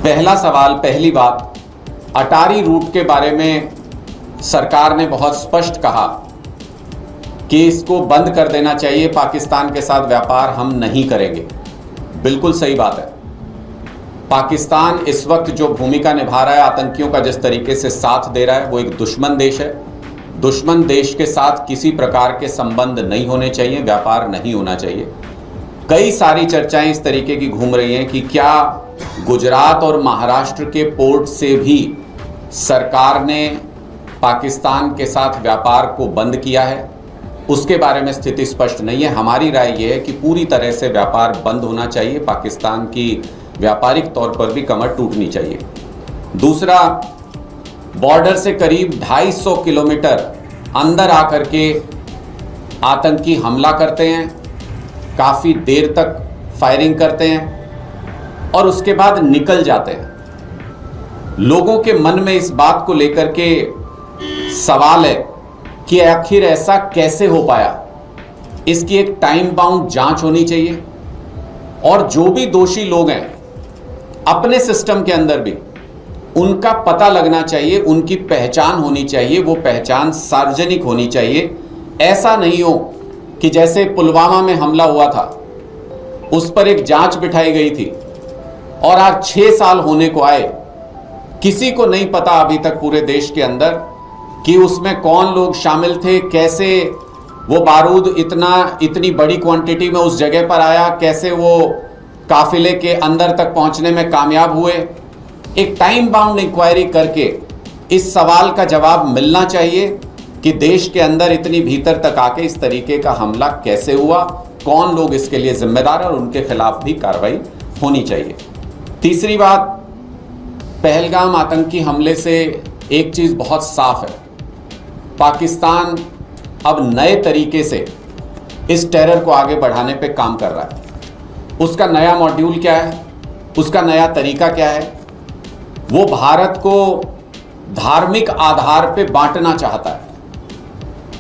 पहला सवाल, पहली बात, अटारी रूट के बारे में सरकार ने बहुत स्पष्ट कहा कि इसको बंद कर देना चाहिए, पाकिस्तान के साथ व्यापार हम नहीं करेंगे। बिल्कुल सही बात है। पाकिस्तान इस वक्त जो भूमिका निभा रहा है, आतंकियों का जिस तरीके से साथ दे रहा है, वो एक दुश्मन देश है। दुश्मन देश के साथ किसी प्रकार के संबंध नहीं होने चाहिए, व्यापार नहीं होना चाहिए। कई सारी चर्चाएं इस तरीके की घूम रही हैं कि क्या गुजरात और महाराष्ट्र के पोर्ट से भी सरकार ने पाकिस्तान के साथ व्यापार को बंद किया है। उसके बारे में स्थिति स्पष्ट नहीं है। हमारी राय यह है कि पूरी तरह से व्यापार बंद होना चाहिए, पाकिस्तान की व्यापारिक तौर पर भी कमर टूटनी चाहिए। दूसरा, बॉर्डर से करीब 250 किलोमीटर अंदर आकर के आतंकी हमला करते हैं, काफ़ी देर तक फायरिंग करते हैं और उसके बाद निकल जाते हैं। लोगों के मन में इस बात को लेकर के सवाल है कि आखिर ऐसा कैसे हो पाया। इसकी एक टाइम बाउंड जांच होनी चाहिए और जो भी दोषी लोग हैं अपने सिस्टम के अंदर भी उनका पता लगना चाहिए, उनकी पहचान होनी चाहिए, वो पहचान सार्वजनिक होनी चाहिए। ऐसा नहीं हो कि जैसे पुलवामा में हमला हुआ था, उस पर एक जांच बिठाई गई थी और आज 6 साल होने को आए, किसी को नहीं पता अभी तक पूरे देश के अंदर कि उसमें कौन लोग शामिल थे, कैसे वो बारूद इतनी बड़ी क्वांटिटी में उस जगह पर आया, कैसे वो काफिले के अंदर तक पहुंचने में कामयाब हुए। एक टाइम बाउंड इंक्वायरी करके इस सवाल का जवाब मिलना चाहिए कि देश के अंदर इतनी भीतर तक आके इस तरीके का हमला कैसे हुआ, कौन लोग इसके लिए जिम्मेदार है और उनके खिलाफ भी कार्रवाई होनी चाहिए। तीसरी बात, पहलगाम आतंकी हमले से एक चीज़ बहुत साफ है, पाकिस्तान अब नए तरीके से इस टेरर को आगे बढ़ाने पे काम कर रहा है। उसका नया मॉड्यूल क्या है, उसका नया तरीका क्या है? वो भारत को धार्मिक आधार पे बांटना चाहता है।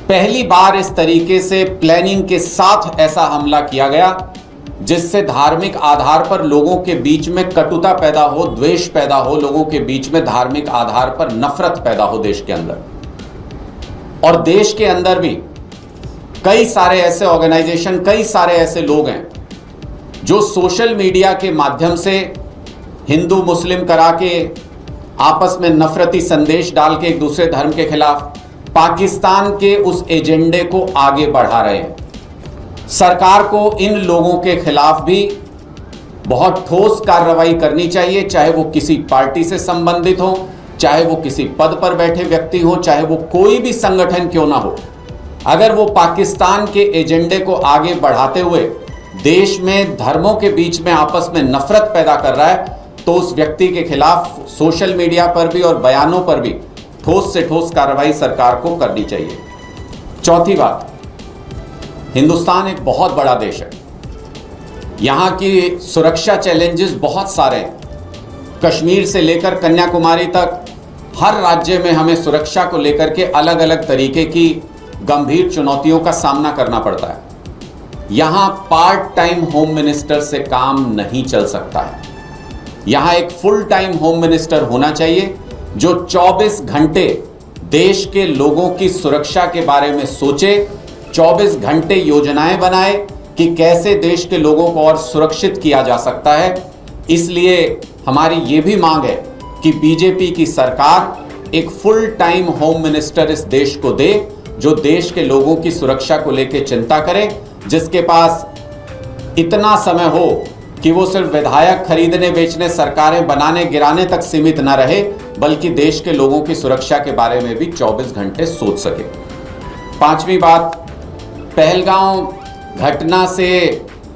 पहली बार इस तरीके से प्लानिंग के साथ ऐसा हमला किया गया जिससे धार्मिक आधार पर लोगों के बीच में कटुता पैदा हो, द्वेष पैदा हो, लोगों के बीच में धार्मिक आधार पर नफरत पैदा हो देश के अंदर। और देश के अंदर भी कई सारे ऐसे ऑर्गेनाइजेशन, कई सारे ऐसे लोग हैं जो सोशल मीडिया के माध्यम से हिंदू मुस्लिम करा के आपस में नफरती संदेश डाल के एक दूसरे धर्म के खिलाफ पाकिस्तान के उस एजेंडे को आगे बढ़ा रहे हैं। सरकार को इन लोगों के खिलाफ भी बहुत ठोस कार्रवाई करनी चाहिए, चाहे वो किसी पार्टी से संबंधित हो, चाहे वो किसी पद पर बैठे व्यक्ति हो, चाहे वो कोई भी संगठन क्यों ना हो। अगर वो पाकिस्तान के एजेंडे को आगे बढ़ाते हुए देश में धर्मों के बीच में आपस में नफरत पैदा कर रहा है तो उस व्यक्ति के खिलाफ सोशल मीडिया पर भी और बयानों पर भी ठोस से ठोस कार्रवाई सरकार को करनी चाहिए। चौथी बात, हिंदुस्तान एक बहुत बड़ा देश है, यहाँ की सुरक्षा चैलेंजेस बहुत सारे हैं। कश्मीर से लेकर कन्याकुमारी तक हर राज्य में हमें सुरक्षा को लेकर के अलग अलग तरीके की गंभीर चुनौतियों का सामना करना पड़ता है। यहाँ पार्ट टाइम होम मिनिस्टर से काम नहीं चल सकता है। यहाँ एक फुल टाइम होम मिनिस्टर होना चाहिए जो 24 घंटे देश के लोगों की सुरक्षा के बारे में सोचे, 24 घंटे योजनाएं बनाए कि कैसे देश के लोगों को और सुरक्षित किया जा सकता है। इसलिए हमारी ये भी मांग है कि बीजेपी की सरकार एक फुल टाइम होम मिनिस्टर इस देश को दे जो देश के लोगों की सुरक्षा को लेकर चिंता करे, जिसके पास इतना समय हो कि वो सिर्फ विधायक खरीदने बेचने, सरकारें बनाने गिराने तक सीमित न रहे, बल्कि देश के लोगों की सुरक्षा के बारे में भी 24 घंटे सोच सके। पांचवी बात, पहलगाम घटना से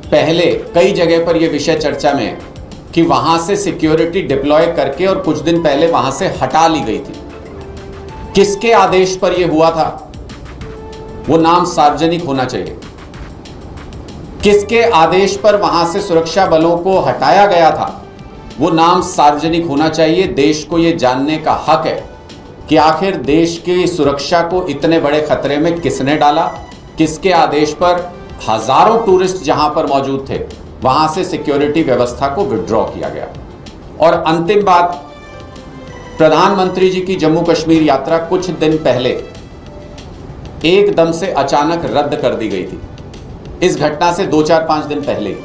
पहले कई जगह पर यह विषय चर्चा में है कि वहां से सिक्योरिटी डिप्लॉय करके और कुछ दिन पहले वहां से हटा ली गई थी। किसके आदेश पर यह हुआ था, वो नाम सार्वजनिक होना चाहिए। किसके आदेश पर वहां से सुरक्षा बलों को हटाया गया था, वो नाम सार्वजनिक होना चाहिए। देश को यह जानने का हक है कि आखिर देश की सुरक्षा को इतने बड़े खतरे में किसने डाला, किसके आदेश पर हजारों टूरिस्ट जहां पर मौजूद थे वहां से सिक्योरिटी व्यवस्था को विड्रॉ किया गया। और अंतिम बात, प्रधानमंत्री जी की जम्मू कश्मीर यात्रा कुछ दिन पहले एकदम से अचानक रद्द कर दी गई थी। इस घटना से 2-4-5 दिन पहले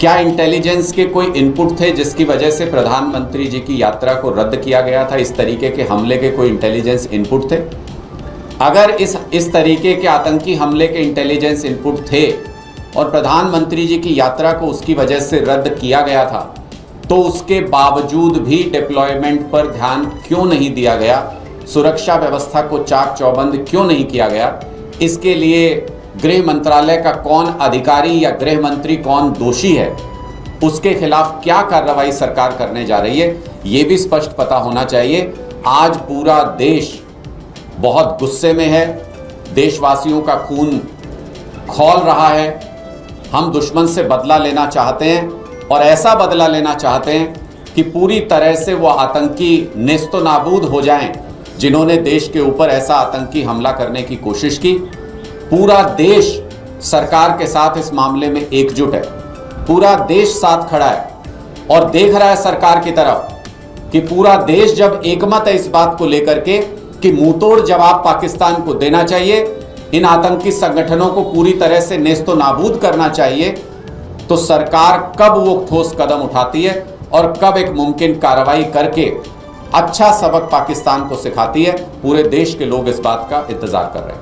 क्या इंटेलिजेंस के कोई इनपुट थे जिसकी वजह से प्रधानमंत्री जी की यात्रा को रद्द किया गया था? इस तरीके के हमले के कोई इंटेलिजेंस इनपुट थे? अगर इस तरीके के आतंकी हमले के इंटेलिजेंस इनपुट थे और प्रधानमंत्री जी की यात्रा को उसकी वजह से रद्द किया गया था, तो उसके बावजूद भी डिप्लॉयमेंट पर ध्यान क्यों नहीं दिया गया? सुरक्षा व्यवस्था को चाक चौबंद क्यों नहीं किया गया? इसके लिए गृह मंत्रालय का कौन अधिकारी या गृह मंत्री कौन दोषी है, उसके खिलाफ क्या कार्रवाई सरकार करने जा रही है, ये भी स्पष्ट पता होना चाहिए। आज पूरा देश बहुत गुस्से में है, देशवासियों का खून खौल रहा है। हम दुश्मन से बदला लेना चाहते हैं और ऐसा बदला लेना चाहते हैं कि पूरी तरह से वो आतंकी नेस्तो नाबूद हो जाएं जिन्होंने देश के ऊपर ऐसा आतंकी हमला करने की कोशिश की। पूरा देश सरकार के साथ इस मामले में एकजुट है, पूरा देश साथ खड़ा है और देख रहा है सरकार की तरफ कि पूरा देश जब एकमत है इस बात को लेकर के कि मुंहतोड़ जवाब पाकिस्तान को देना चाहिए, इन आतंकी संगठनों को पूरी तरह से नेस्तो नाबूद करना चाहिए, तो सरकार कब वो ठोस कदम उठाती है और कब एक मुमकिन कार्रवाई करके अच्छा सबक पाकिस्तान को सिखाती है, पूरे देश के लोग इस बात का इंतजार कर रहे हैं।